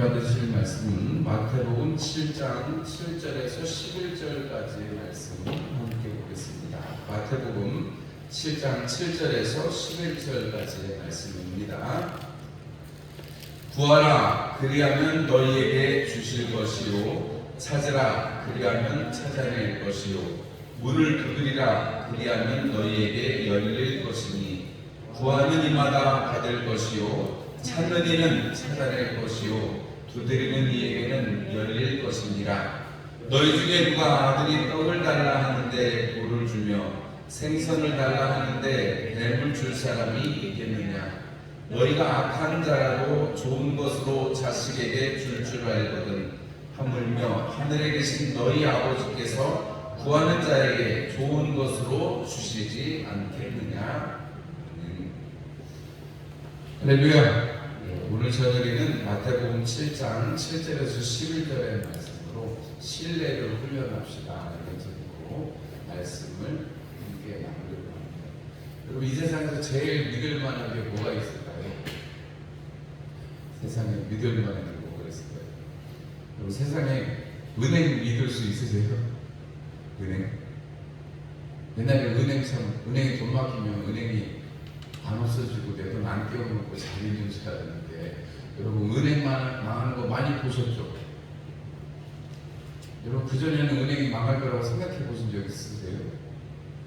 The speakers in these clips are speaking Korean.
받으실 말씀은 마태복음 7장 7절에서 11절까지의 말씀을 함께 보겠습니다. 마태복음 7장 7절에서 11절까지의 말씀입니다. 구하라, 그리하면 너희에게 주실 것이요, 찾으라, 그리하면 찾아낼 것이요, 문을 두드리라, 그리하면 너희에게 열릴 것이니, 구하는 이마다 받을 것이요, 찾는 이는 찾아낼 것이요, 두드리는 이에게는 열릴 것이니라. 너희 중에 누가 아들이 떡을 달라 하는데 돌을 주며 생선을 달라 하는데 뱀을 줄 사람이 있겠느냐? 너희가 악한 자라도 좋은 것으로 자식에게 줄 알거든 하물며 하늘에 계신 너희 아버지께서 구하는 자에게 좋은 것으로 주시지 않겠느냐? 할렐루야. 오늘 저녁에는 마태복음 7장 7절에서 11절의 말씀으로 신뢰를 훈련합시다 이런 제목으로 말씀을 함께 나누려고 합니다. 여러분, 이 세상에서 제일 믿을 만한 게 뭐가 있을까요? 세상에 믿을 만한 게 뭐가 있을까요? 여러분, 세상에 은행 믿을 수 있으세요? 은행? 옛날에 은행에 돈 맡기면 은행이 안 없어지고 내 돈 안 떼어놓고 잘 있는 줄 알았는데, 여러분 은행 망하는 거 많이 보셨죠? 여러분 그전에는 은행이 망할 거라고 생각해 보신 적 있으세요?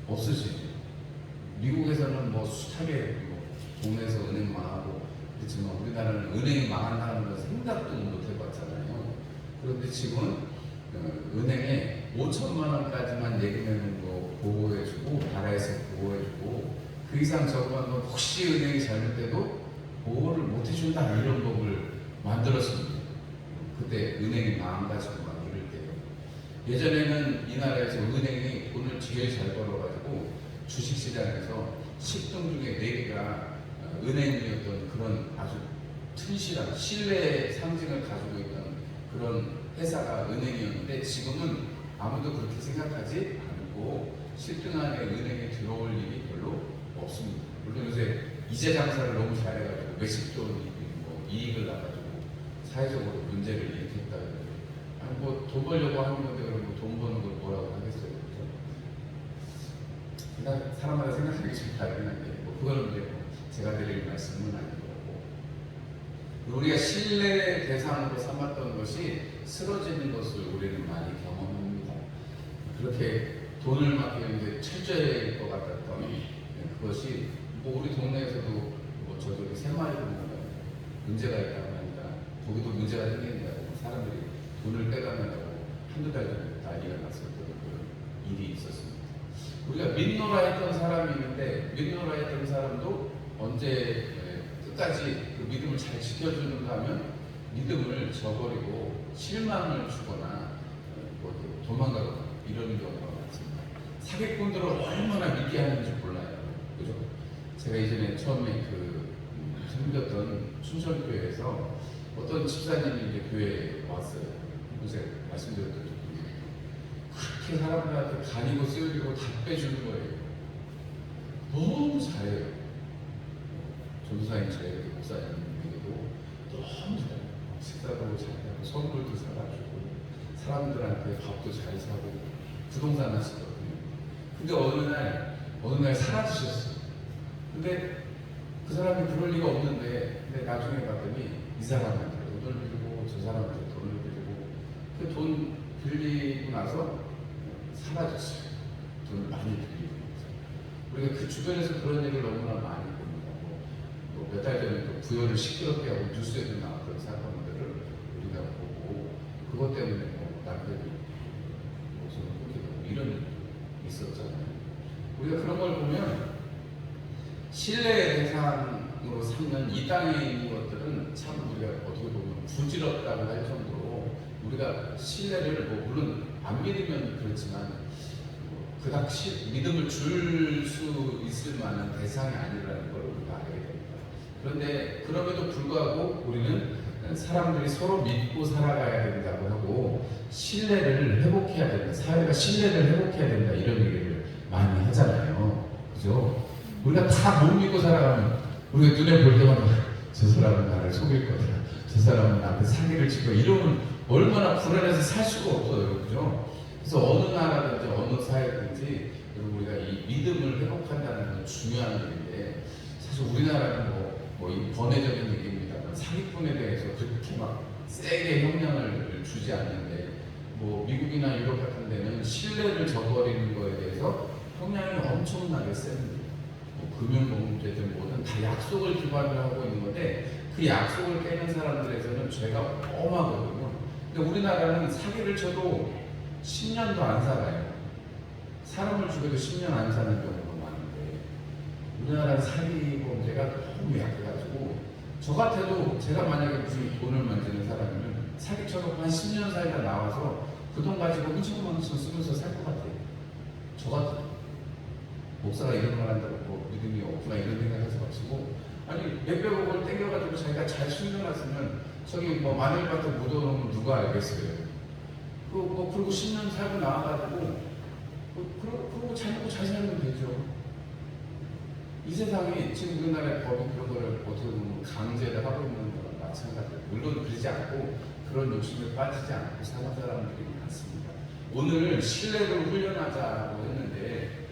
없으시죠? 미국에서는 뭐 숱하게 동네에서 은행 망하고 그렇지만 우리나라는 은행이 망한다는 걸 생각도 못 해봤잖아요. 그런데 지금은 은행에 5천만 원까지만 예금해놓은 거 보호해주고 나라에서 보호해주고 그 이상 적으면 혹시 은행이 잘못돼도 보호를 못 해준다 이런 법을 만들었습니다. 그때 은행이 망가지고 막 이럴 때요. 예전에는 이 나라에서 은행이 돈을 제일 잘 벌어가지고 주식시장에서 10등 중에 4개가 은행이었던 그런 아주 튼실한 신뢰의 상징을 가지고 있던 그런 회사가 은행이었는데, 지금은 아무도 그렇게 생각하지 않고 10등 안에 은행에 들어올 일이 별로 없습니다. 물론 요새 이자 장사를 너무 잘해가지고 몇십 돈 이익을 나가지고 사회적으로 문제를 일으켰다. 아니 뭐 돈 벌려고 하는 건데 그러면 돈 버는 걸 뭐라고 하겠어요? 그냥 사람마다 생각하기 좀 다르긴 한데 그거는 이제 제가 드릴 말씀은 아닌 거고, 우리가 신뢰 대상으로 삼았던 것이 쓰러지는 것을 우리는 많이 경험합니다. 그렇게 돈을 맡기는데 철저할 것 같았던 그것이 뭐 우리 동네에서도 뭐 저기 3마리 보면 문제가 있다고 하니까 거기도 문제가 생긴다고 사람들이 돈을 빼가면서 한두 달 전에 난리가 났었던 그런 일이 있었습니다. 우리가 믿노라 했던 사람이 있는데 믿노라 했던 사람도 언제 끝까지 그 믿음을 잘 지켜주는가 하면 믿음을 저버리고 실망을 주거나 뭐 도망가거나 이런 경우가 많습니다. 사기꾼들을 얼마나 믿게 하는지 몰라요. 그죠? 제가 이전에 처음에 섬겼던 춘천교회에서 어떤 집사님이 이제 교회에 왔어요. 요새 말씀드렸던 분이 그렇게 사람들한테 간이고 쓰여지고 다 빼주는 거예요. 너무 잘해요. 전도사님 잘해요. 목사님에게도 너무 잘해요. 식사도 잘하고 선물도 사가지고 사람들한테 밥도 잘 사고 부동산 하시거든요. 근데 어느 날 사라지셨어요. 근데 그 사람이 그럴 리가 없는데, 근데 나중에 봤더니 이 사람한테 돈을 빌리고 저 사람한테 돈을 빌리고 그 돈 빌리고 나서 사라졌어요. 돈을 많이 빌리고. 우리가 그 주변에서 그런 얘기를 너무나 많이 봅니다. 몇 달 전에 또 부여를 시끄럽게 하고 뉴스에도 나왔던 사건들을 우리가 보고 그것 때문에 남들이 목숨을 끊기고 이런 일이 있었잖아요. 우리가 그런 걸 보면 신뢰의 대상으로 삼는 이 땅에 있는 것들은 참 우리가 어떻게 보면 부질없다고 할 정도로 우리가 신뢰를 물론 안 믿으면 그렇지만 그닥 믿음을 줄 수 있을 만한 대상이 아니라는 걸 우리가 알게 됩니다. 그런데 그럼에도 불구하고 우리는 사람들이 서로 믿고 살아가야 된다고 하고 신뢰를 회복해야 된다. 사회가 신뢰를 회복해야 된다. 이런 얘기를 많이 하잖아요. 그죠? 우리가 다 못 믿고 살아가면 우리가 눈에 볼 때마다 저 사람은 나를 속일 거다. 저 저 사람은 나한테 사기를 치고 이러면 얼마나 불안해서 살 수가 없어요. 그죠? 그래서 어느 나라든지 어느 사회든지 여러분 우리가 이 믿음을 회복한다는 건 중요한 일인데 사실 우리나라는 이 번외적인 얘기입니다만 사기꾼에 대해서 그렇게 막 세게 형량을 주지 않는데 미국이나 유럽 같은 데는 신뢰를 저버리는 거에 대해서 형량이 엄청나게 셉니다. 금융범죄든 뭐든 다 약속을 기반으로 하고 있는 건데 그 약속을 깨는 사람들에서는 죄가 엄하거든요. 근데 우리나라는 사기를 쳐도 10년도 안 살아요. 사람을 죽여도 10년 안 사는 경우가 많은데 우리나라 사기 범죄가 너무 약해가지고 저 같아도 제가 만약에 무슨 돈을 만지는 사람이면 사기쳐서 한 10년 살다 나와서 그 돈 가지고 흥청망청 쓰면서 살 것 같아요. 저 같아도 목사가 이런 말 한다고 믿음이 없구나 이런 생각해서 마치고 아니 몇백억을 땡겨가지고 자기가 잘 숨겨놨으면 저기 마늘밭에 묻어놓으면 누가 알겠어요. 그리고 10년 살고 나와가지고 그러고 잘 먹고 잘 살면 되죠. 이 세상이 지금 우리나라의 법이 그런 거를 어떻게 보면 강제를 하고 있는 거랑 마찬가지예요. 물론 그러지 않고 그런 욕심에 빠지지 않고 사는 사람들이 많습니다. 오늘 신뢰를 훈련하자고 했는데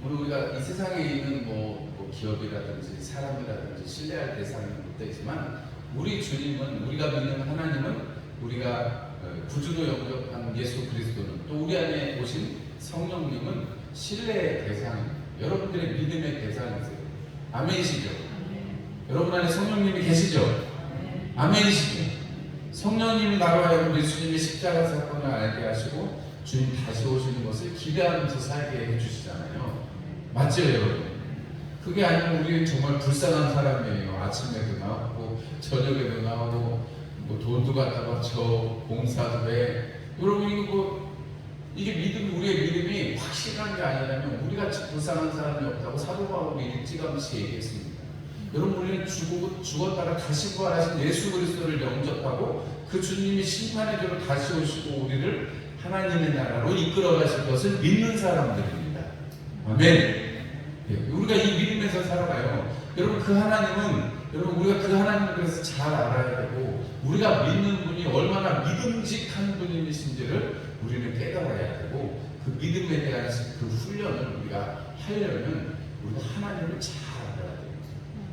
우리가 이 세상에 있는 기업이라든지 사람이라든지 신뢰할 대상은 못 되지만 우리 주님은 우리가 믿는 하나님은 우리가 구주로 영접한 예수 그리스도는 또 우리 안에 오신 성령님은 신뢰의 대상입니다. 여러분들의 믿음의 대상이세요. 아멘이시죠? 여러분 안에 성령님이 계시죠? 아멘이시죠? 성령님이 나로 하여금 예수님의 십자가 사건을 알게 하시고 주님 다시 오시는 것을 기대하면서 살게 해주시잖아요. 맞죠 여러분? 그게 아니면 우리는 정말 불쌍한 사람이에요. 아침에도 나오고 저녁에도 나오고 돈도 갖다 바쳐 봉사도 해. 여러분 이게 믿음, 우리의 믿음이 확실한 게 아니라면 우리 같이 불쌍한 사람이 없다고 사도 바울이 일찌감치 얘기했습니다. 여러분 우리는 죽었다가 다시 부활하신 예수 그리스도를 영접하고 그 주님이 심판의 대로 다시 오시고 우리를 하나님의 나라로 이끌어 가실 것을 믿는 사람들입니다. 아멘. 우리가 이 믿음에서 살아가요. 여러분 그 하나님은 우리가 그 하나님을 그래서 잘 알아야 되고 우리가 믿는 분이 얼마나 믿음직한 분이신지를 우리는 깨달아야 되고 그 믿음에 대한 그 훈련을 우리가 하려면 우리가 하나님을 잘 알아야 됩니다.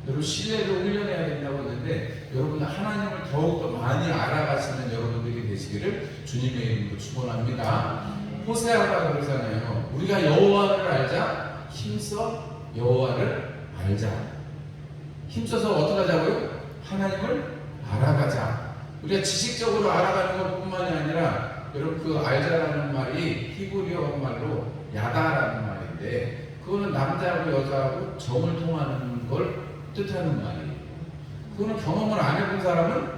여러분 신뢰를 훈련해야 된다고 했는데 여러분 하나님을 더욱더 많이 알아가시는 여러분들이 되시기를 주님의 이름으로 축원합니다. 호세아가 그러잖아요. 우리가 여호와를 알자 힘써 여호와를 알자. 힘써서 어떻게 하자고요? 하나님을 알아가자. 우리가 지식적으로 알아가는 것뿐만이 아니라 여러분 그 알자라는 말이 히브리어 말로 야다라는 말인데 그거는 남자하고 여자하고 정을 통하는 걸 뜻하는 말이에요. 그거는 경험을 안 해본 사람은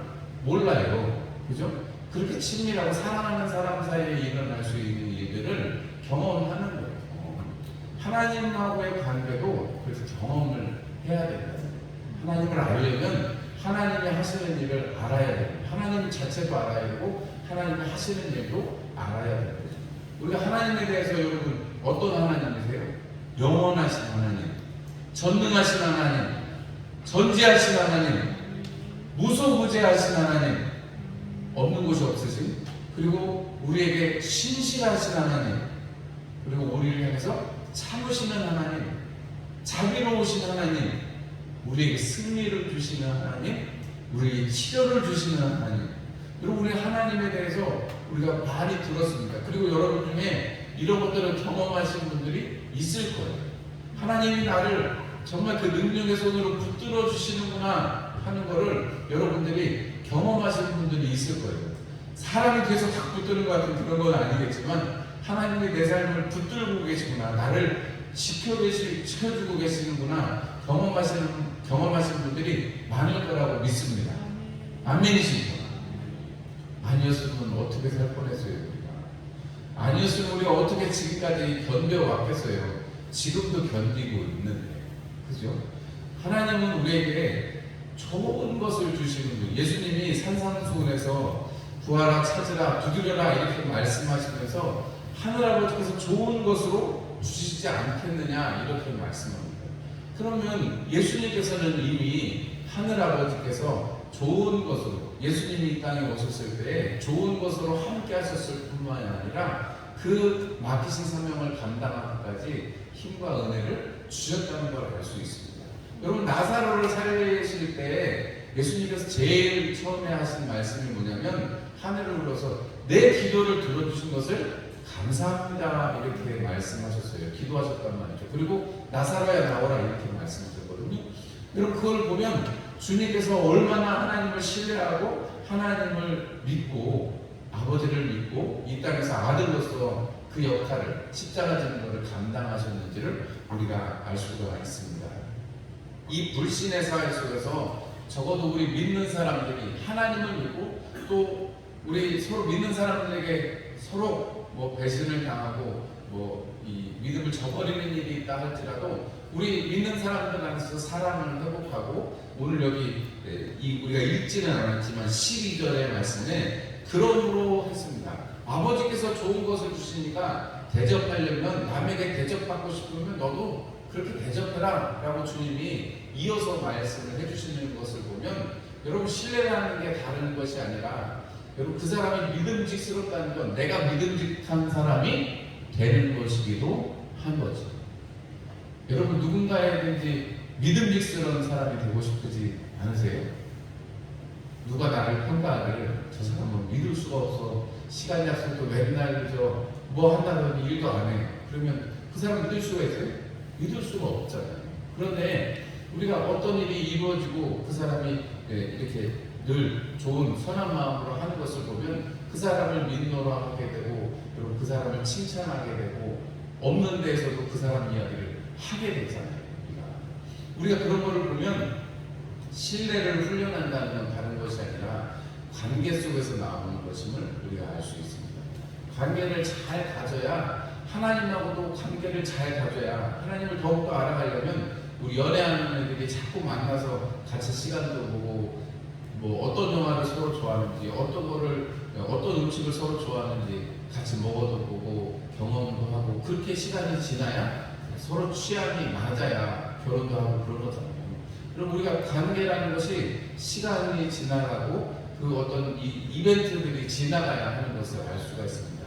몰라요. 그죠? 그렇게 친밀하고 사랑하는 사람 사이에 일어날 수 있는 일들을 경험하는 거예요. 하나님하고의 관계도 그래서 경험을 해야 된다. 하나님을 알려면 하나님이 하시는 일을 알아야 돼요. 하나님 자체도 알아야 되고 하나님이 하시는 일도 알아야 돼요. 우리가 하나님에 대해서 여러분 어떤 하나님이세요? 영원하신 하나님, 전능하신 하나님, 전지하신 하나님, 무소부재하신 하나님, 없는 곳이 없으신, 그리고 우리에게 신실하신 하나님, 그리고 우리를 향해서 참으시는 하나님, 자비로우신 하나님, 우리에게 승리를 주시는 하나님, 우리에게 치료를 주시는 하나님. 여러분 우리 하나님에 대해서 우리가 많이 들었습니다. 그리고 여러분 중에 이런 것들을 경험하신 분들이 있을 거예요. 하나님이 나를 정말 그 능력의 손으로 붙들어 주시는구나 하는 거를 여러분들이 경험하신 분들이 있을 거예요. 사람이 계속 딱 붙드는 것 같은 그런 건 아니겠지만 하나님이 내 삶을 붙들고 계시구나, 나를 지켜주고 계시는구나 경험하신 분들이 많을 거라고 믿습니다. 아멘이십니까? 아니었으면 어떻게 살 뻔했어요? 아니었으면 우리가 어떻게 지금까지 견뎌왔겠어요? 지금도 견디고 있는데, 그죠? 하나님은 우리에게 좋은 것을 주시는 분. 예수님이 산상수훈에서 구하라, 찾으라, 두드려라 이렇게 말씀하시면서 하늘아버지께서 좋은 것으로 주시지 않겠느냐 이렇게 말씀합니다. 그러면 예수님께서는 이미 하늘아버지께서 좋은 것으로 예수님이 이 땅에 오셨을 때 좋은 것으로 함께 하셨을 뿐만이 아니라 그 맡기신 사명을 감당하기까지 힘과 은혜를 주셨다는 걸 알 수 있습니다. 여러분, 나사로를 살리실 때 예수님께서 제일 처음에 하신 말씀이 뭐냐면 하늘을 불어서 내 기도를 들어주신 것을 감사합니다 이렇게 말씀하셨어요. 기도하셨단 말이죠. 그리고 나사로야 나오라 이렇게 말씀하셨거든요. 여러분, 그걸 보면 주님께서 얼마나 하나님을 신뢰하고 하나님을 믿고 아버지를 믿고 이 땅에서 아들로서 그 역할을 십자가 지는 것을 감당하셨는지를 우리가 알 수가 있습니다. 이 불신의 사회 속에서 적어도 우리 믿는 사람들이 하나님을 믿고 또 우리 서로 믿는 사람들에게 서로 뭐 배신을 당하고 뭐 이 믿음을 저버리는 일이 있다 할지라도 우리 믿는 사람들 안에서 사랑을 회복하고 오늘 여기 우리가 읽지는 않았지만 12절의 말씀에 그러므로 했습니다. 아버지께서 좋은 것을 주시니까 대접하려면 남에게 대접받고 싶으면 너도 그렇게 대접해라 라고 주님이 이어서 말씀을 해주시는 것을 보면 여러분, 신뢰라는 게 다른 것이 아니라 여러분, 그 사람이 믿음직스럽다는 건 내가 믿음직한 사람이 되는 것이기도 한 거죠. 여러분, 누군가에든지 믿음직스러운 사람이 되고 싶지 않으세요? 누가 나를 평가하기를 저 사람은 믿을 수가 없어, 시간 약속도 맨날 늦어, 뭐 한다더니 일도 안 해. 그러면 그 사람 믿을 수가 있어요? 믿을 수가 없잖아요. 그런데 우리가 어떤 일이 이루어지고 그 사람이 이렇게 늘 좋은 선한 마음으로 하는 것을 보면 그 사람을 믿노라 하게 되고 그리고 그 사람을 칭찬하게 되고 없는 데에서도 그 사람 이야기를 하게 되잖아요. 우리가 그런 거를 보면 신뢰를 훈련한다는 건 다른 것이 아니라 관계 속에서 나오는 것임을 우리가 알 수 있습니다. 관계를 잘 가져야 하나님하고도 관계를 잘 가져야 하나님을 더욱더 알아가려면 우리 연애하는 애들이 자꾸 만나서 같이 시간도 보고 뭐 어떤 영화를 서로 좋아하는지 어떤 음식을 서로 좋아하는지 같이 먹어도 보고 경험도 하고 그렇게 시간이 지나야 서로 취향이 맞아야 결혼도 하고 그런 거잖아요. 그럼 우리가 관계라는 것이 시간이 지나가고 그 어떤 이벤트들이 지나가야 하는 것을 알 수가 있습니다.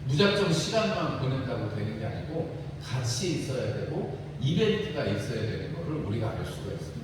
무작정 시간만 보낸다고 되는 게 아니고 같이 있어야 되고 이벤트가 있어야 되는 것을 우리가 알 수가 있습니다.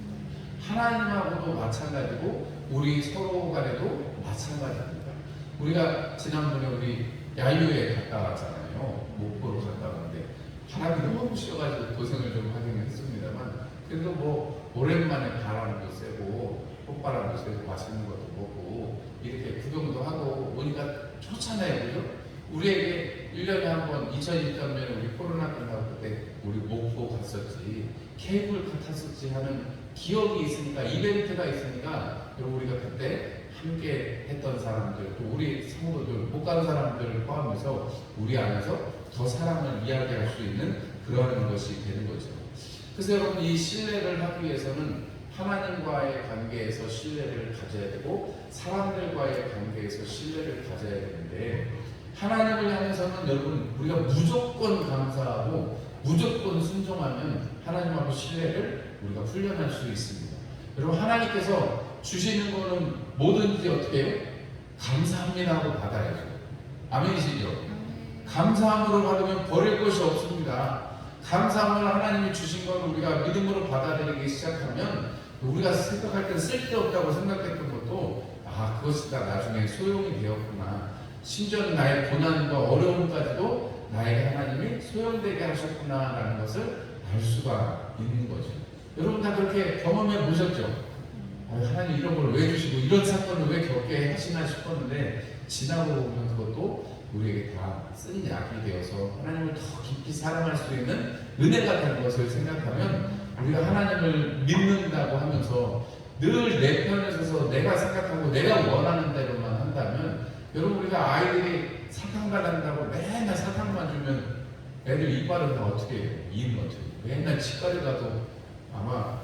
하나님하고도 마찬가지고 우리 서로 간에도 마찬가지입니다. 우리가 지난번에 우리 야유에 갔다 왔잖아요. 목포로 갔다 왔는데 바람이 너무 쉬어가지고 고생을 좀 하긴 했습니다만 그래도 뭐 오랜만에 바람도 쐬고 꽃바람도 쐬고 맛있는 것도 먹고 이렇게 구경도 하고 오니까 좋잖아요. 그죠? 우리에게 1년에 한 번 2023년에 우리 코로나 끝나고 그때 우리 목포 갔었지 케이블카 탔었지 하는 기억이 있으니까 이벤트가 있으니까 여러분 우리가 그때 함께 했던 사람들 또 우리 성도들 못 간 사람들을 포함해서 우리 안에서 더 사랑을 이야기할 수 있는 그러한 것이 되는 거죠. 그래서 여러분 이 신뢰를 하기 위해서는 하나님과의 관계에서 신뢰를 가져야 되고 사람들과의 관계에서 신뢰를 가져야 되는데 하나님을 향해서는 여러분 우리가 무조건 감사하고 무조건 순종하면 하나님하고 신뢰를 우리가 훈련할 수 있습니다. 여러분 하나님께서 주시는 거는 뭐든지 어떻게 해요? 감사합니다 하고 받아야죠. 아멘이시죠? 감사함으로 받으면 버릴 것이 없습니다. 감사함을 하나님이 주신 걸 우리가 믿음으로 받아들이기 시작하면 우리가 생각할 때 쓸데없다고 생각했던 것도 그것이 다 나중에 소용이 되었구나. 심지어 나의 고난과 어려움까지도 나에게 하나님이 소용되게 하셨구나라는 것을 알 수가 있는 거죠. 여러분 다 그렇게 경험해 보셨죠? 하나님 이런 걸 왜 주시고 이런 사건을 왜 겪게 하시나 싶었는데 지나고 보면 그것도 우리에게 다 쓴 약이 되어서 하나님을 더 깊이 사랑할 수 있는 은혜가 된 것을 생각하면 우리가 하나님을 믿는다고 하면서 늘 내 편에 서서 내가 생각하고 내가 원하는 대로만 한다면 여러분 우리가 아이들이 사탕 달란다고 맨날 사탕만 주면 애들 이빨은 다 어떻게 해요? 이는 어떻게 해요? 맨날 치과를 가도 아마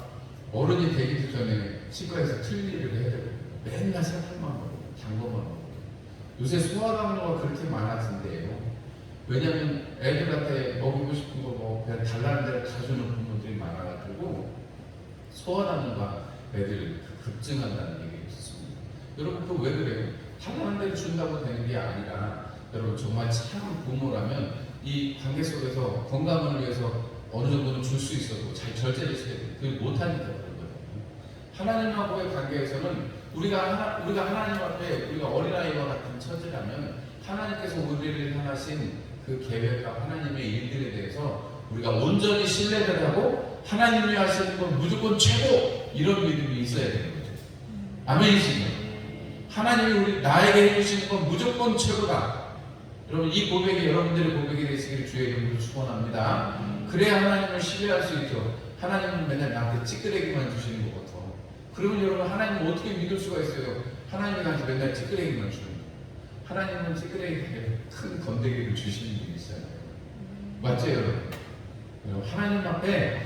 어른이 되기도 전에 치과에서 틀니를 해야 되고 맨날 사탕만 먹고 단 것만 먹고 요새 소화당뇨가 그렇게 많아진대요. 왜냐면 애들한테 먹이고 싶은 거 뭐 그냥 달라는 대로 다 주는 부모들이 많아가지고 소화당뇨가 애들 급증한다는 얘기 여러분 그거 왜 그래요? 하나는 대로 준다고 되는 게 아니라 여러분 정말 참 부모라면 이 관계 속에서 건강을 위해서 어느 정도는 줄 수 있어도 잘 절제를 시켜야 돼요. 그걸 못하니까 그런 거거든요. 하나님하고의 관계에서는 우리가 하나님 앞에 우리가 어린아이와 같은 처지라면 하나님께서 우리를 향하신 그 계획과 하나님의 일들에 대해서 우리가 온전히 신뢰를 하고 하나님이 하시는 건 무조건 최고 이런 믿음이 있어야 되는 거죠. 아멘이시죠? 하나님이 나에게 해주시는 건 무조건 최고다. 여러분 이 고백이 여러분들의 고백이 되시기를 주의 이름으로 축원합니다. 그래야 하나님을 신뢰할 수 있죠. 하나님은 맨날 나한테 찌끄레기만 주시는 것 같아. 그러면 여러분 하나님을 어떻게 믿을 수가 있어요? 하나님이 나한테 맨날 찌끄레기만 주는 거예요. 하나님은 찌끄레기에 큰 건더기를 주시는 분이 있어요. 맞죠 여러분? 하나님 앞에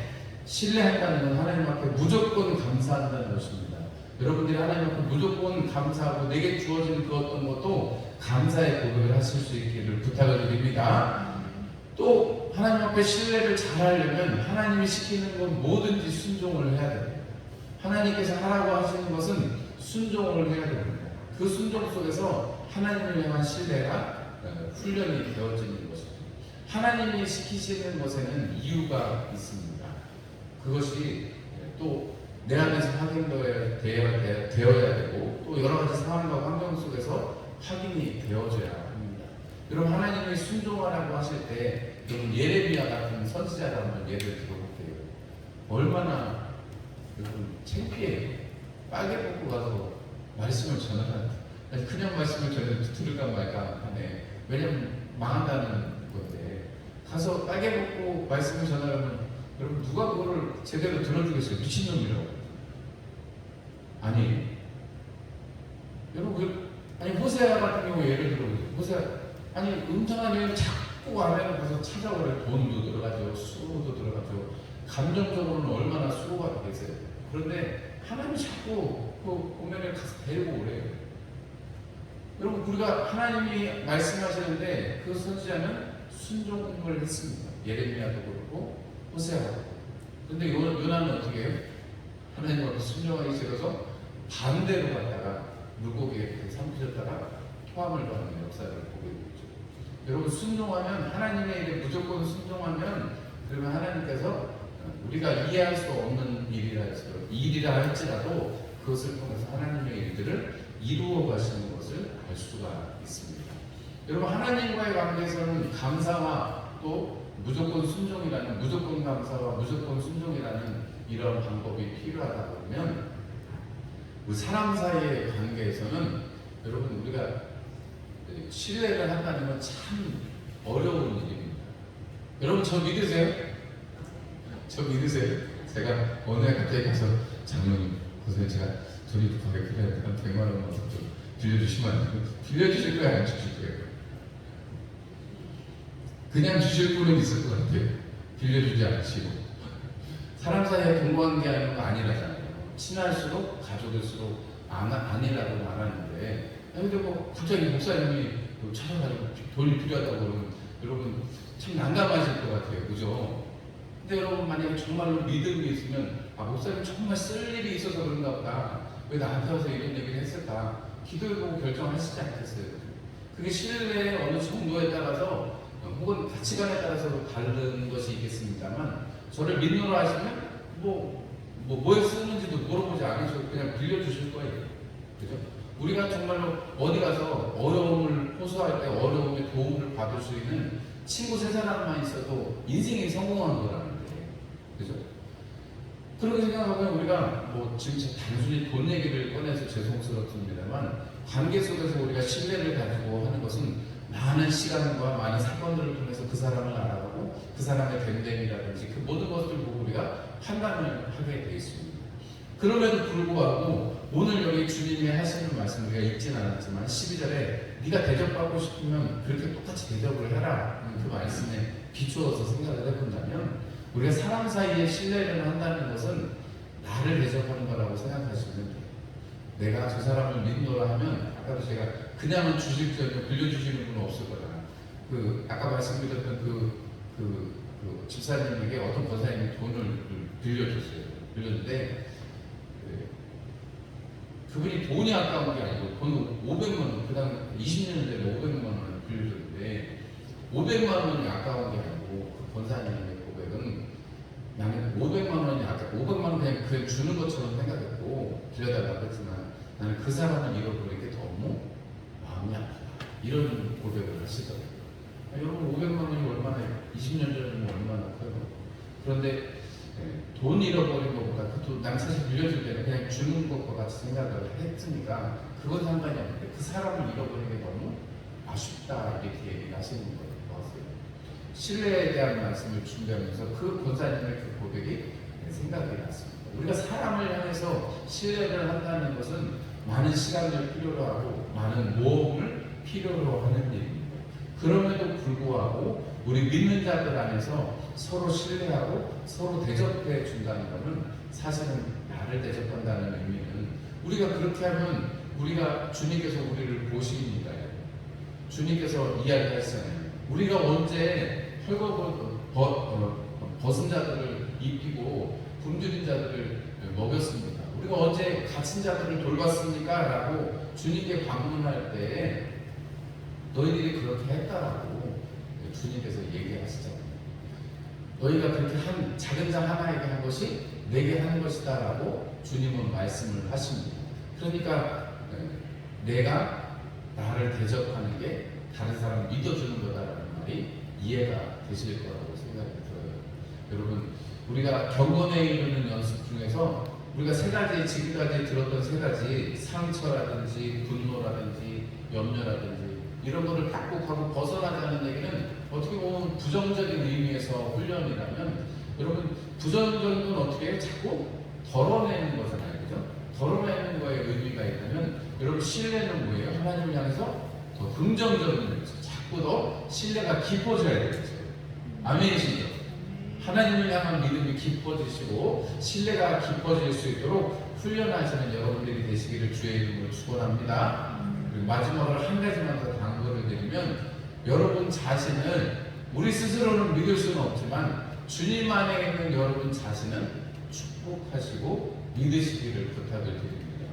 신뢰한다는 건 하나님 앞에 무조건 감사한다는 것입니다. 여러분들이 하나님 앞에 무조건 감사하고 내게 주어진 그 어떤 것도 감사의 고백을 하실 수 있기를 부탁을 드립니다. 또 하나님 앞에 신뢰를 잘하려면 하나님이 시키는 건 뭐든지 순종을 해야 됩니다. 하나님께서 하라고 하시는 것은 순종을 해야 됩니다. 그 순종 속에서 하나님을 향한 신뢰가 훈련이 되어지는 것입니다. 하나님이 시키시는 것에는 이유가 있습니다. 그것이 또 내 안에서 확인되어야 되고 또 여러 가지 상황과 환경 속에서 확인이 되어져야 합니다. 여러분 하나님이 순종하라고 하실 때 여러분 예레미야 같은 선지자를 한번 예를 들어볼게요. 얼마나 여러분 창피해요. 빨개 벗고 가서 말씀을 전하는 그냥 말씀을 전해 들을까 말까 하네. 왜냐면 망한다는 건데 가서 빨개 벗고 말씀을 전하려면 여러분 누가 그거를 제대로 들어주겠어요? 미친놈이라고. 아니 여러분 아니 호세아 같은 경우 예를 들어보세요. 호세아 아니 음탕한 여인 자꾸 아멘을 가서 찾아오래. 돈도 들어가죠, 수고도 들어가죠. 감정적으로는 얼마나 수고가 되겠어요. 그런데 하나님이 자꾸 그 오면을 가서 데리고 오래요. 여러분 우리가 하나님이 말씀하시는데 그 선지자는 순종을 했습니다. 예레미야도 그렇고 호세아도 그렇고. 근데 요나는 어떻게 해요? 하나님 앞에 순종하기 싫어서 반대로 갔다가 물고기에 삼키셨다가 토함을 받는 역사를 보게 되죠. 여러분 순종하면 하나님의 일에 무조건 순종하면 그러면 하나님께서 우리가 이해할 수 없는 일이라 할지라도 그것을 통해서 하나님의 일들을 이루어 가시는 것을 알 수가 있습니다. 여러분 하나님과의 관계에서는 감사와 또 무조건 순종이라는 무조건 감사와 무조건 순종이라는 이런 방법이 필요하다 보면 우리 사람 사이의 관계에서는 여러분 우리가 신뢰를 한다는 건 참 어려운 일입니다. 여러분 저 믿으세요? 저 믿으세요? 제가 어느 날 갑자기 가서 장로님 보세요. 제가 돈이 급하게 필요한데 한 100만 원만 좀 빌려주시면 안 돼요? 빌려주실 거예요? 안 주실 거예요? 그냥 주실 분은 있을 것 같아요. 빌려주지 않으시고. 사람 사이에 동거관계하는 거 아니라잖아요. 친할수록 가족일수록 아니라고 말하는데 근데 뭐 갑자기 목사님이 찾아가지고 돈이 필요하다고 그러면 여러분 참 난감하실 것 같아요. 그죠? 근데 여러분 만약에 정말로 믿음이 있으면 목사님 정말 쓸 일이 있어서 그런가 보다. 왜 나한테 와서 이런 얘기를 했을까? 기도해보고 결정하시지 않겠어요? 그게 신뢰의 어느 정도에 따라서 혹은 가치관에 따라서 다른 것이 있겠습니다만 저를 믿노로 하시면 뭐에 쓰는지도 물어보지 않으셔도 그냥 빌려주실 거예요. 그죠? 우리가 정말로 어디 가서 어려움을 호소할 때 어려움에 도움을 받을 수 있는 친구 세 사람만 있어도 인생이 성공한 거라는 거예요. 그죠? 그렇게 생각하면 우리가 지금 단순히 돈 얘기를 꺼내서 죄송스럽습니다만 관계 속에서 우리가 신뢰를 가지고 하는 것은 많은 시간과 많은 사건들을 통해서 그 사람을 알아가고 그 사람의 됨됨이라든지 그 모든 것들을 보고 우리가 판단을 하게 되어 있습니다. 그럼에도 불구하고 오늘 여기 주님이 하시는 말씀 우리가 읽진 않았지만 12절에 네가 대접받고 싶으면 그렇게 똑같이 대접을 해라 그 말씀에 비추어서 생각을 해본다면 우리가 사람 사이에 신뢰를 한다는 것은 나를 대접하는 거라고 생각하시면 돼요. 내가 저 사람을 믿노라 하면 아까도 제가 그냥은 주실 줄 알고 빌려주시는 분은 없을 거다. 아까 말씀드렸던 그 집사님에게 어떤 권사님이 돈을 빌려줬어요. 빌렸는데 그분이 돈이 아까운 게 아니고 돈 500만 원, 그 다음에 20년 전에 500만 원을 빌려줬는데 500만 원이 아까운 게 아니고 그 권사님의 고백은 나는 500만 원이 아까 500만 원 그냥 주는 것처럼 생각했고 빌려달라고 했지만 나는 그 사람을 잃어버린 게 너무 마음이 아프다. 이런 고백을 하시더라고요. 여러분 500만 원이 얼마나 20년 전이면 얼마나 커요. 그런데 돈 잃어버린 것보다 그 돈, 난 사실 빌려줄 때는 그냥 주는 것과 같이 생각을 했으니까 그건 상관이 없는데 그 사람을 잃어버린 게 너무 아쉽다 이렇게 얘기를 하시는 것 같아요. 신뢰에 대한 말씀을 준비하면서 그 권사님의 그 고백이 생각이 났습니다. 우리가 사람을 향해서 신뢰를 한다는 것은 많은 시간을 필요로 하고 많은 모험을 필요로 하는 일입니다. 그럼에도 불구하고 우리 믿는 자들 안에서 서로 신뢰하고 서로 대접해 준다는 것은 사실은 나를 대접한다는 의미는 우리가 그렇게 하면 우리가 주님께서 우리를 보시니까요. 주님께서 이야기하시잖아요. 우리가 언제 벗은 자들을 입히고 굶주린 자들을 먹였습니까? 우리가 언제 갇힌 자들을 돌봤습니까? 라고 주님께 방문할 때 너희들이 그렇게 했다라고 주님께서 얘기하시잖아요. 너희가 그렇게 한 작은 자 하나에게 한 것이 내게 하는 것이다 라고 주님은 말씀을 하십니다. 그러니까 내가 나를 대접하는 게 다른 사람을 믿어주는 거다라는 말이 이해가 되실 거라고 생각이 들어요. 여러분 우리가 경건에 이르는 연습 중에서 우리가 세 가지 지금까지 들었던 세 가지 상처라든지 분노라든지 염려라든지 이런 거를 극복하고 벗어나자는 얘기는 어떻게 보면 부정적인 의미에서 훈련이라면 여러분 부정적인 건 어떻게 해요? 자꾸 덜어내는 거잖아요. 그죠? 덜어내는 거에 의미가 있다면 여러분 신뢰는 뭐예요? 하나님을 향해서 더 긍정적인 거죠. 자꾸 더 신뢰가 깊어져야 되겠죠. 아멘이시죠? 하나님을 향한 믿음이 깊어지시고 신뢰가 깊어질 수 있도록 훈련하시는 여러분들이 되시기를 주의 이름으로 축원합니다. 그리고 마지막으로 한 가지만 더 당부를 드리면 여러분 자신을 우리 스스로는 믿을 수는 없지만 주님 안에 있는 여러분 자신은 축복하시고 믿으시기를 부탁을 드립니다.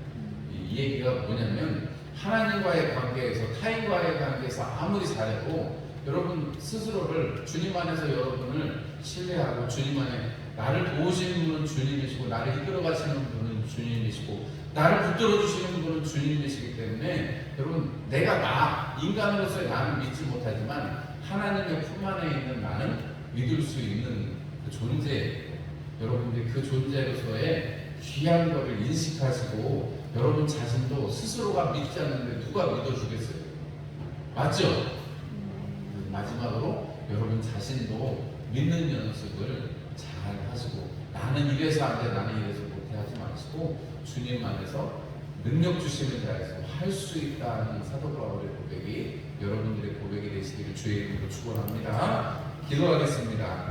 이 얘기가 뭐냐면 하나님과의 관계에서 타인과의 관계에서 아무리 잘해도 여러분 스스로를 주님 안에서 여러분을 신뢰하고 주님 안에 나를 도우시는 분은 주님이시고 나를 이끌어 가시는 분은 주님이시고 나를 붙들어 주시는 분은 주님이시기 때문에 여러분 내가 나 인간으로서의 나는 믿지 못하지만 하나님의 품 안에 있는 나는 믿을 수 있는 그 존재예요. 여러분들이 그 존재로서의 귀한 것을 인식하시고 여러분 자신도 스스로가 믿지 않는데 누가 믿어주겠어요? 맞죠? 마지막으로 여러분 자신도 믿는 연습을 잘 하시고 나는 이래서 안 돼, 나는 이래서 못해 하지 마시고 주님 안에서 능력 주시는 자에서 할 수 있다는 사도 바울의 고백이 여러분들의 고백이 되시기를 주의 이름으로 축원합니다. 기도하겠습니다.